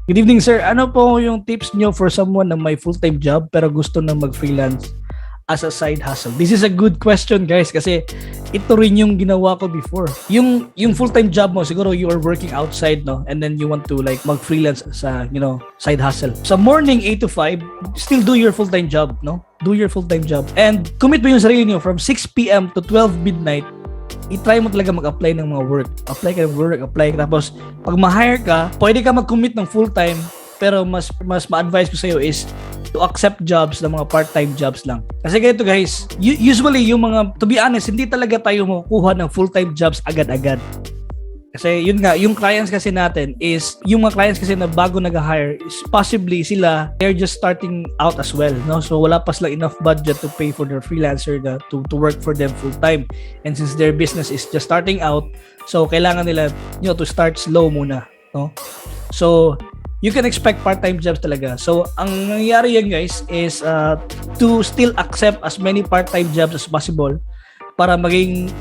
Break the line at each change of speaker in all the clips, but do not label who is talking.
Good evening, sir. Ano po yung tips nyo for someone na may full-time job pero gusto na mag-freelance as a side hustle? This is a good question, guys, kasi ito rin yung ginawa ko before. Yung full-time job mo, siguro you are working outside, no? And then you want to like mag-freelance sa, side hustle. Sa morning 8 to 5, still do your full-time job, no? Do your full-time job. And commit mo yung sarili nyo from 6 p.m. to 12 midnight. I-try mo talaga mag-apply ng mga work. Apply ka ng work, apply ka. Tapos, pag ma-hire ka, pwede ka mag-commit ng full-time, pero mas ma-advise ko sa'yo is to accept jobs ng mga part-time jobs lang. Kasi ganito guys, usually yung mga, to be honest, hindi talaga tayo makukuha ng full-time jobs agad-agad. Kasi yun nga, yung clients kasi natin is, yung mga clients kasi na bago nag-hire is possibly sila, they're just starting out as well, no? So wala pa sila enough budget to pay for their freelancer to work for them full time. And since their business is just starting out, so kailangan nila, to start slow muna, no? So you can expect part-time jobs talaga. So ang nangyayari yan guys is to still accept as many part-time jobs as possible para maging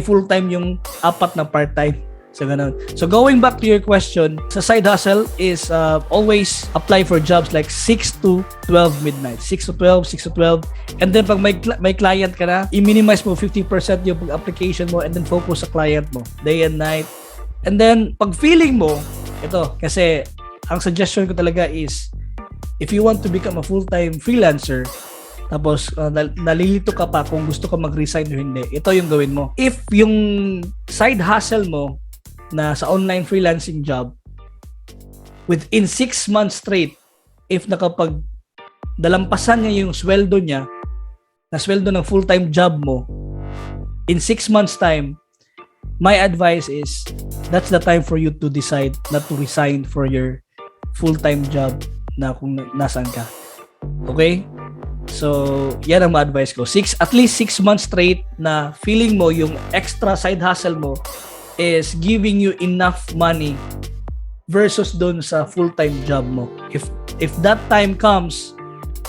full-time yung apat na part-time. So, ganun. So, going back to your question, sa side hustle is always apply for jobs like 6 to 12 midnight. 6 to 12, 6 to 12. And then, pag may client ka na, i-minimize mo 50% yung application mo and then focus sa client mo, day and night. And then, pag feeling mo, ito, kasi ang suggestion ko talaga is, if you want to become a full-time freelancer, tapos nalilito ka pa kung gusto ka mag-resign o hindi, ito yung gawin mo. If yung side hustle mo, na sa online freelancing job within 6 months straight, if dalampasan niya yung sweldo niya na sweldo ng full-time job mo in 6 months time, my advice is that's the time for you to decide not to resign for your full-time job na kung nasaan ka. Okay? So, yan ang ma-advise ko. At least 6 months straight na feeling mo yung extra side hustle mo is giving you enough money versus dun sa full-time job mo. If that time comes,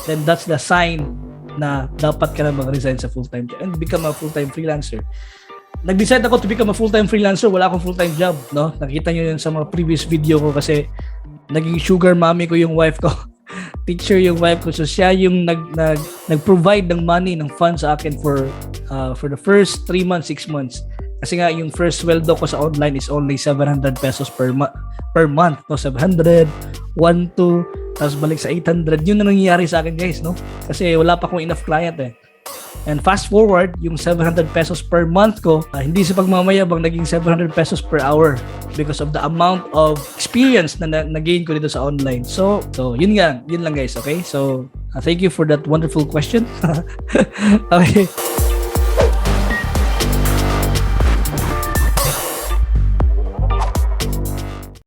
then that's the sign na dapat ka na mag-resign sa full-time job and become a full-time freelancer. Nag-decide ako to become a full-time freelancer, wala akong full-time job, no? Nakita nyo yun sa mga previous video ko kasi naging sugar mommy ko yung wife ko. Teacher yung wife ko, so siya yung nag-provide ng money, ng funds sa akin for the first 3 months, 6 months. Kasi nga yung first sweldo ko sa online is only 700 pesos per month, no? 700, 1, 2, tapos balik sa 800. Yun na nangyayari sa akin guys, no? Kasi wala pa akong enough client eh. And fast forward, yung 700 pesos per month ko, hindi sa pagmamayabang, naging 700 pesos per hour because of the amount of experience na gain ko dito sa online. So yun lang guys, okay? So thank you for that wonderful question. Okay.